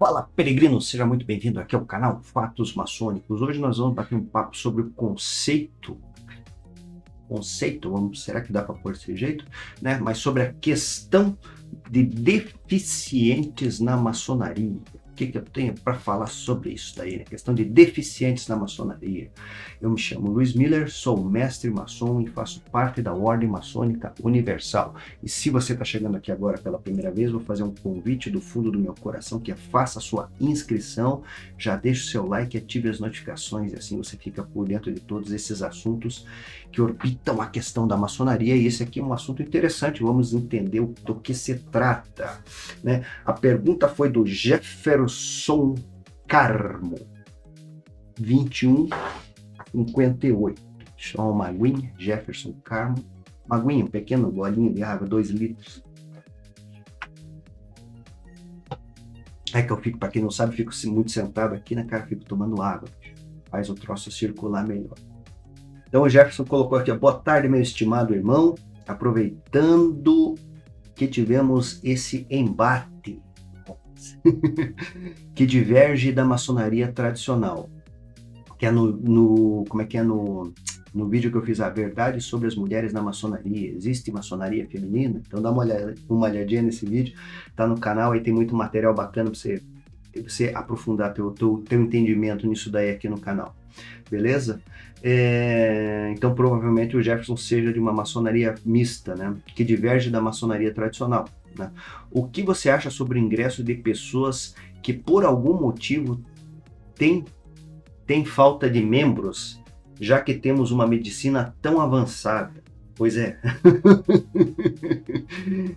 Fala, peregrino, seja muito bem-vindo aqui ao canal Fatos Maçônicos. Hoje nós vamos bater um papo sobre o conceito, será que dá para pôr desse jeito, né? Mas sobre a questão de deficientes na maçonaria. O que eu tenho para falar sobre isso daí, né? Questão de deficientes na maçonaria. Eu me chamo Luiz Miller, sou mestre maçom e faço parte da Ordem Maçônica Universal. E se você está chegando aqui agora pela primeira vez, vou fazer um convite do fundo do meu coração, que é faça a sua inscrição, já deixe o seu like, ative as notificações e assim você fica por dentro de todos esses assuntos que orbitam a questão da maçonaria. E esse aqui é um assunto interessante, vamos entender do que se trata, né? A pergunta foi do Jefferson Carmo, 2158. Chama Maguinha, Jefferson Carmo. Maguinha, um pequeno golinho de água, 2 litros. É que eu fico, para quem não sabe, fico muito sentado aqui, né, cara? Fico tomando água. Faz o troço circular melhor. Então o Jefferson colocou aqui, boa tarde, meu estimado irmão. Aproveitando que tivemos esse embate que diverge da maçonaria tradicional, que é no vídeo que eu fiz, a verdade sobre as mulheres na maçonaria. Existe maçonaria feminina? Então dá uma olhadinha nesse vídeo, tá no canal, aí tem muito material bacana para você aprofundar teu entendimento nisso daí aqui no canal, beleza? Então provavelmente o Jefferson seja de uma maçonaria mista, né, que diverge da maçonaria tradicional, né? O que você acha sobre o ingresso de pessoas que por algum motivo tem falta de membros, já que temos uma medicina tão avançada? Pois é.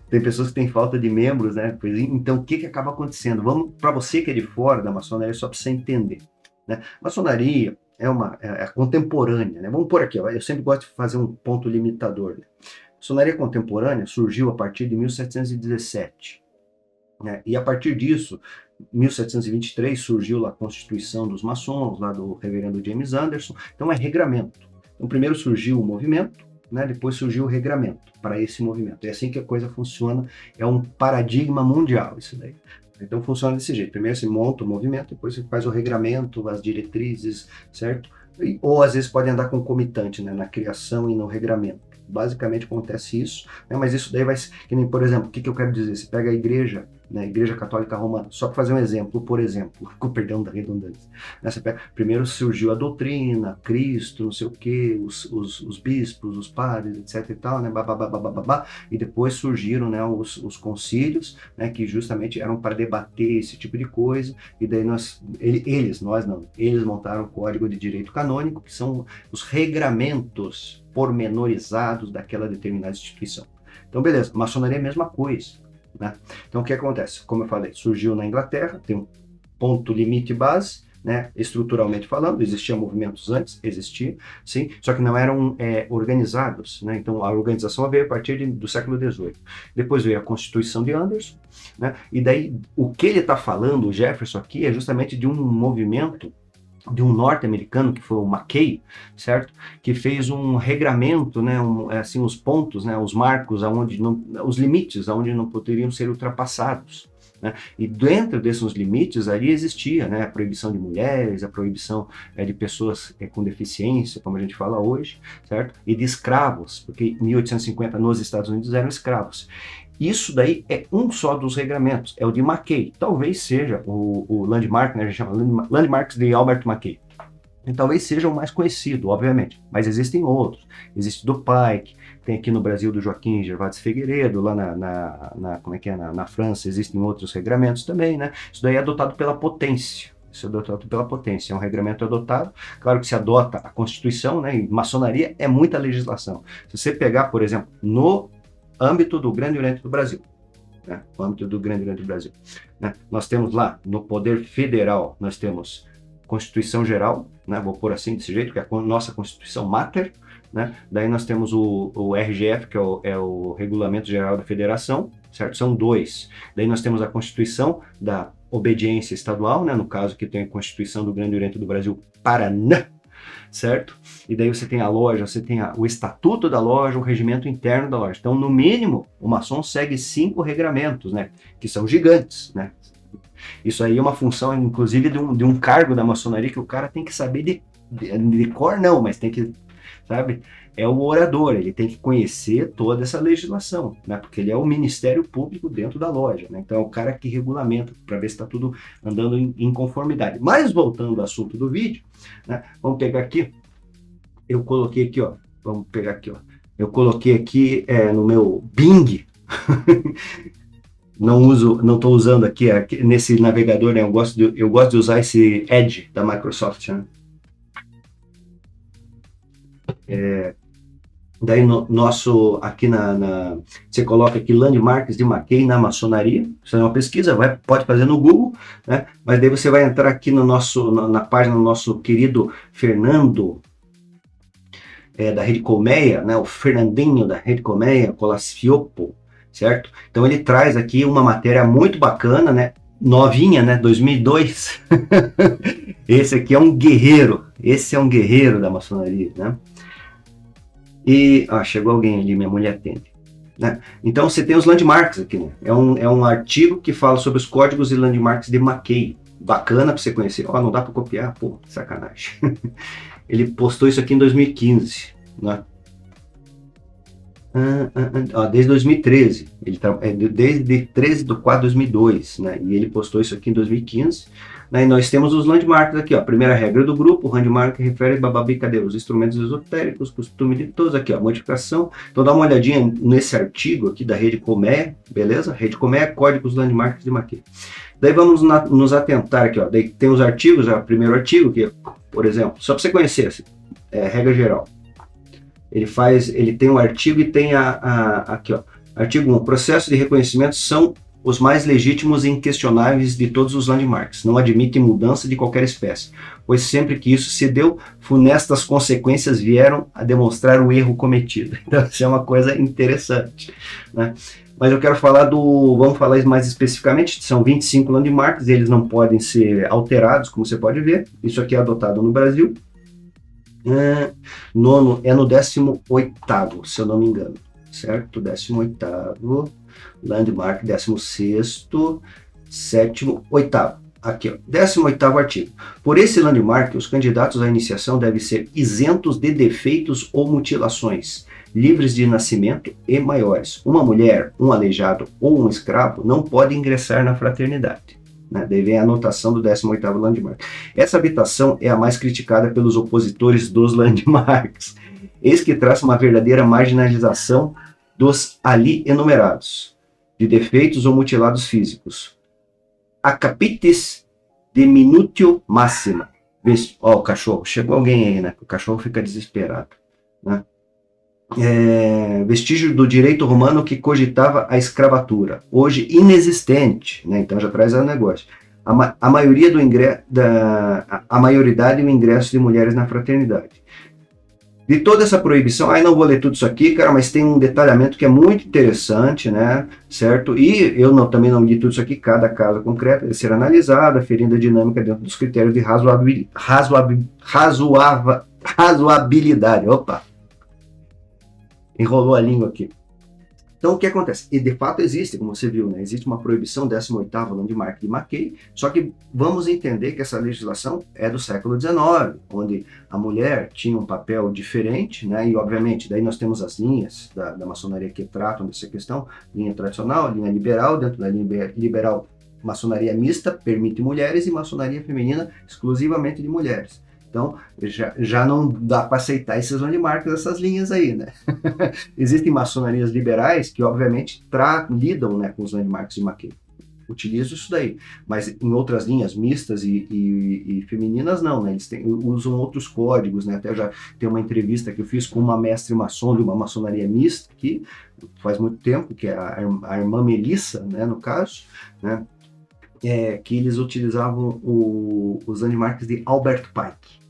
Tem pessoas que têm falta de membros, né? Então, o que acaba acontecendo? Vamos, para você que é de fora da maçonaria, só para você entender, né? Maçonaria é contemporânea, né? Vamos por aqui, ó. Eu sempre gosto de fazer um ponto limitador, né? Maçonaria contemporânea surgiu a partir de 1717, né? E a partir disso, 1723 surgiu lá a Constituição dos Maçons, lá do reverendo James Anderson. Então é regramento. Então primeiro surgiu o movimento, né? Depois surgiu o regramento para esse movimento. É assim que a coisa funciona, é um paradigma mundial isso daí. Então funciona desse jeito. Primeiro você monta o movimento, depois você faz o regramento, as diretrizes, certo? Ou às vezes pode andar concomitante, né? Na criação e no regramento. Basicamente acontece isso, né? Mas isso daí vai, que nem, por exemplo, o que eu quero dizer? Você pega a igreja, né, Igreja Católica Romana, só para fazer um exemplo, por exemplo, com perdão da redundância, né, você pega, primeiro surgiu a doutrina, Cristo, não sei o que, os bispos, os padres, etc e tal, né, e depois surgiram, né, os concílios, né, que justamente eram para debater esse tipo de coisa, e daí eles montaram o Código de Direito Canônico, que são os regramentos pormenorizados daquela determinada instituição. Então, beleza, maçonaria é a mesma coisa, né? Então, o que acontece? Como eu falei, surgiu na Inglaterra, tem um ponto limite base, né? Estruturalmente falando, existiam movimentos antes, existia, sim, só que não eram organizados, né? Então, a organização veio a partir do século XVIII. Depois veio a Constituição de Anderson, né? E daí, o que ele está falando, o Jefferson aqui, é justamente de um movimento de um norte-americano, que foi o Mackay, certo? Que fez um regramento, né, assim, os pontos, né, os marcos, os limites aonde não poderiam ser ultrapassados, né? E dentro desses limites ali existia, né, a proibição de mulheres, a proibição de pessoas com deficiência, como a gente fala hoje, certo? E de escravos, porque em 1850 nos Estados Unidos eram escravos. Isso daí é um só dos regramentos, é o de Mackay. Talvez seja o Landmark, né, a gente chama Landmarks de Albert Mackay. E talvez seja o mais conhecido, obviamente, mas existem outros. Existe do Pike, tem aqui no Brasil do Joaquim Gervais Figueiredo, lá na França existem outros regramentos também, né? Isso daí é adotado pela potência. Isso é adotado pela potência, é um regramento adotado. Claro que se adota a Constituição, né? E maçonaria é muita legislação. Se você pegar, por exemplo, no âmbito do Grande Oriente do Brasil, né? No âmbito do Grande Oriente do Brasil, né? Nós temos lá, no Poder Federal, nós temos Constituição Geral, né? Vou pôr assim desse jeito, que é a nossa Constituição Máter, né? Daí nós temos o RGF, que é o Regulamento Geral da Federação, certo? São dois. Daí nós temos a Constituição da Obediência Estadual, né? No caso que tem a Constituição do Grande Oriente do Brasil, Paraná, certo? E daí você tem a loja, você tem o estatuto da loja, o regimento interno da loja. Então, no mínimo, o maçom segue 5 regramentos, né? Que são gigantes, né? Isso aí é uma função, inclusive, de um cargo da maçonaria que o cara tem que saber de cor, não, mas tem que, sabe? É o orador, ele tem que conhecer toda essa legislação, né? Porque ele é o Ministério Público dentro da loja, né? Então é o cara que regulamenta para ver se está tudo andando em conformidade. Mas voltando ao assunto do vídeo, né? Vamos pegar aqui, eu coloquei aqui, ó, vamos pegar aqui, ó, eu coloquei aqui no meu Bing, não estou usando aqui nesse navegador, né? Eu gosto de usar esse Edge da Microsoft, né? Daí aqui você coloca aqui Landmarks de Mackay na maçonaria, isso é uma pesquisa, pode fazer no Google, né? Mas daí você vai entrar aqui na página do nosso querido Fernando, da Rede Colmeia, né? O Fernandinho da Rede Colmeia, Colasfiopo, certo? Então ele traz aqui uma matéria muito bacana, né? Novinha, né? 2002. Esse aqui é um guerreiro, esse é um guerreiro da maçonaria, né? E chegou alguém ali, minha mulher atende. Né? Então você tem os landmarks aqui, né? É um artigo que fala sobre os códigos e landmarks de Mackay. Bacana para você conhecer. Não dá para copiar? Pô, sacanagem. Ele postou isso aqui em 2015. Né? Desde 2013. Desde 13 de 4 de 2002. Né? E ele postou isso aqui em 2015. Né? E nós temos os landmarks aqui. Ó. Primeira regra do grupo, o landmark refere bababi, cadê? Os instrumentos esotéricos, costume de todos aqui, ó, modificação. Então dá uma olhadinha nesse artigo aqui da Rede Colmeia, beleza? Rede Colmeia, códigos landmarks de Mackay. Daí vamos nos atentar aqui, ó. Daí tem os artigos, o primeiro artigo, que, por exemplo, só para você conhecer, assim, regra geral. Ele tem um artigo e tem aqui, ó. Artigo 1. Processo de reconhecimento são os mais legítimos e inquestionáveis de todos os landmarks. Não admitem mudança de qualquer espécie, pois sempre que isso se deu, funestas consequências vieram a demonstrar o erro cometido. Então, isso é uma coisa interessante, né? Mas eu quero falar vamos falar mais especificamente, são 25 landmarks, eles não podem ser alterados, como você pode ver. Isso aqui é adotado no Brasil. No 18º, se eu não me engano, certo? 18º, landmark, 16º, 7º, 8º. Aqui, ó, 18º artigo. Por esse landmark, os candidatos à iniciação devem ser isentos de defeitos ou mutilações, livres de nascimento e maiores. Uma mulher, um aleijado ou um escravo não pode ingressar na fraternidade. Né? Daí vem a anotação do 18º landmark. Essa habitação é a mais criticada pelos opositores dos landmarks. Eis que traz uma verdadeira marginalização dos ali enumerados, de defeitos ou mutilados físicos. Acapites de minutio máxima. O cachorro, chegou alguém aí, né? O cachorro fica desesperado. Né? Vestígio do direito romano que cogitava a escravatura, hoje inexistente, né? Então já traz o negócio. A maioridade e o ingresso de mulheres na fraternidade. De toda essa proibição, não vou ler tudo isso aqui, cara, mas tem um detalhamento que é muito interessante, né, certo? E eu também não li tudo isso aqui, cada caso concreto deve ser analisado, aferindo a dinâmica dentro dos critérios de razoabilidade. Opa! Enrolou a língua aqui. Então, o que acontece? E de fato existe, como você viu, né? Existe uma proibição, 18º landmark de Mackay, só que vamos entender que essa legislação é do século XIX, onde a mulher tinha um papel diferente, né? E, obviamente, daí nós temos as linhas da maçonaria que tratam dessa questão, linha tradicional, linha liberal, dentro da linha liberal, maçonaria mista, permite mulheres, e maçonaria feminina, exclusivamente de mulheres. Então, já não dá para aceitar esses landmarks, essas linhas aí, né? Existem maçonarias liberais que, obviamente, lidam, né, com os landmarks de Mackay. Utilizam isso daí. Mas em outras linhas mistas e femininas, não, né? Eles usam outros códigos, né? Até já tem uma entrevista que eu fiz com uma mestre maçom de uma maçonaria mista, que faz muito tempo, que é a irmã Melissa, né, no caso, né? Que eles utilizavam os landmarks de Albert Pike.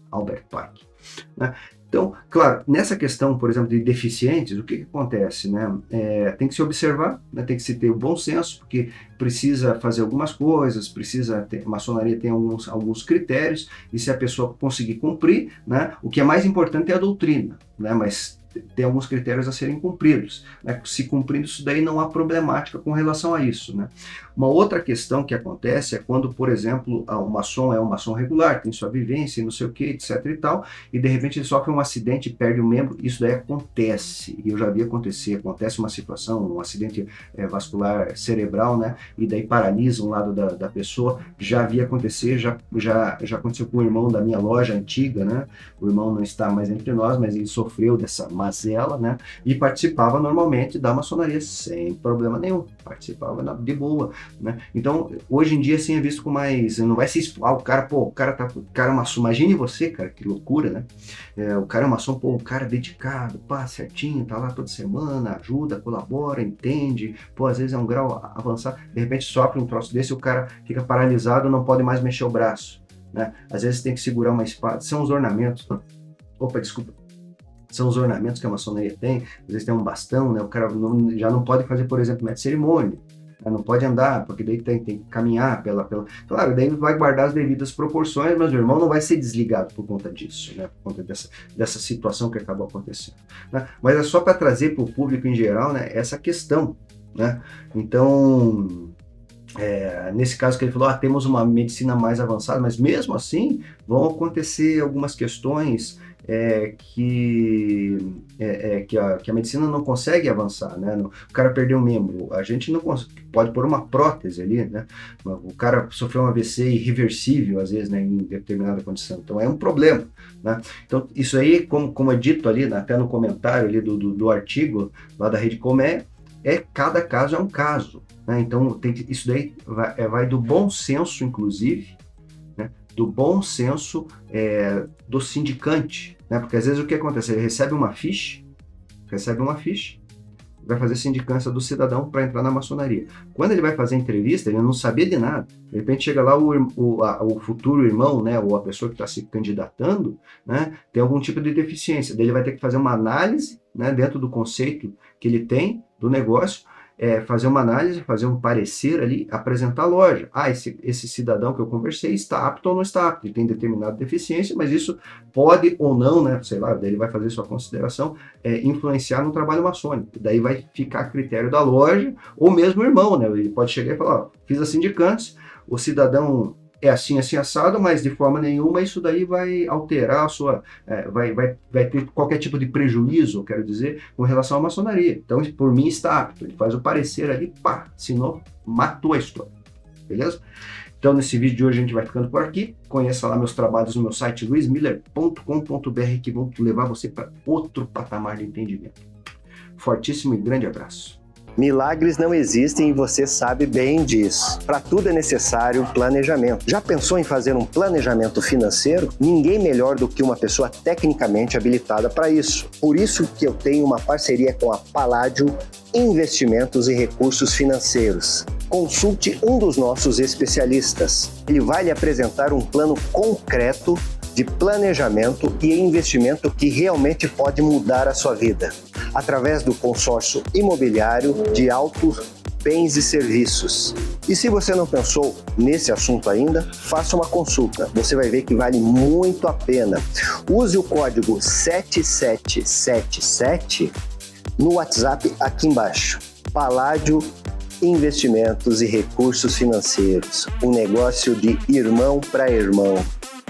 Né? Então, claro, nessa questão, por exemplo, de deficientes, o que acontece? Né? Tem que se observar, né? Tem que se ter o bom senso, porque precisa fazer algumas coisas, a maçonaria tem alguns critérios, e se a pessoa conseguir cumprir, né? O que é mais importante é a doutrina, né? Mas tem alguns critérios a serem cumpridos. Né? Se cumprindo isso daí, não há problemática com relação a isso. Né? Uma outra questão que acontece é quando, por exemplo, o maçom é um maçom regular, tem sua vivência e não sei o que, etc e tal, e de repente ele sofre um acidente e perde um membro. Isso daí acontece, e eu já vi acontecer. Acontece uma situação, um acidente vascular cerebral, né, e daí paralisa um lado da pessoa. Já vi acontecer, já aconteceu com o irmão da minha loja antiga, né, o irmão não está mais entre nós, mas ele sofreu dessa mazela, né, e participava normalmente da maçonaria sem problema nenhum, participava de boa, né. Então, hoje em dia, assim, é visto com mais, não vai se expor, o cara é maçom, imagine você, cara, que loucura, né, o cara é maçom, pô, o cara é dedicado, pá, certinho, tá lá toda semana, ajuda, colabora, entende, pô, às vezes é um grau avançado, de repente sofre um troço desse, o cara fica paralisado, não pode mais mexer o braço, né, às vezes tem que segurar uma espada, são os ornamentos, opa, desculpa, são os ornamentos que a maçonaria tem, às vezes tem um bastão, né, o cara já não pode fazer, por exemplo, mestre de cerimônia, né, não pode andar, porque daí tem que caminhar Claro, daí vai guardar as devidas proporções, mas o irmão não vai ser desligado por conta disso, né, por conta dessa situação que acabou acontecendo, né, mas é só para trazer para o público em geral, né, essa questão, né, então... nesse caso que ele falou, temos uma medicina mais avançada, mas mesmo assim vão acontecer algumas questões que a medicina não consegue avançar, né? O cara perdeu um membro, a gente não pode pôr uma prótese ali, né? O cara sofreu um AVC irreversível, às vezes, né, em determinada condição, então é um problema, né? Então isso aí, como é dito ali, até no comentário ali do artigo lá da Rede Comé, cada caso é um caso, né? Então isso daí vai do bom senso, inclusive, né? Do bom senso do sindicante, né? Porque às vezes o que acontece? Ele recebe uma ficha, vai fazer sindicância do cidadão para entrar na maçonaria. Quando ele vai fazer a entrevista, ele não sabia de nada. De repente chega lá o futuro irmão, né, ou a pessoa que está se candidatando, né, tem algum tipo de deficiência. Daí ele vai ter que fazer uma análise, né, dentro do conceito que ele tem do negócio, fazer uma análise, fazer um parecer ali, apresentar a loja. Esse cidadão que eu conversei está apto ou não está apto, ele tem determinada deficiência, mas isso pode ou não, né, sei lá, daí ele vai fazer sua consideração, influenciar no trabalho maçônico. Daí vai ficar a critério da loja, ou mesmo o irmão, né, ele pode chegar e falar, fiz a sindicância, o cidadão é assim, assim, assado, mas de forma nenhuma isso daí vai alterar a sua, vai ter qualquer tipo de prejuízo, quero dizer, com relação à maçonaria. Então, por mim está apto, ele faz o parecer ali, pá, senão matou a história, beleza? Então, nesse vídeo de hoje a gente vai ficando por aqui. Conheça lá meus trabalhos no meu site luismiller.com.br que vão levar você para outro patamar de entendimento. Fortíssimo e grande abraço. Milagres não existem e você sabe bem disso. Para tudo é necessário planejamento. Já pensou em fazer um planejamento financeiro? Ninguém melhor do que uma pessoa tecnicamente habilitada para isso. Por isso que eu tenho uma parceria com a Palladio Investimentos e Recursos Financeiros. Consulte um dos nossos especialistas. Ele vai lhe apresentar um plano concreto de planejamento e investimento que realmente pode mudar a sua vida, através do consórcio imobiliário de altos bens e serviços. E se você não pensou nesse assunto ainda, faça uma consulta. Você vai ver que vale muito a pena. Use o código 7777 no WhatsApp aqui embaixo. Palladio Investimentos e Recursos Financeiros. Um negócio de irmão para irmão.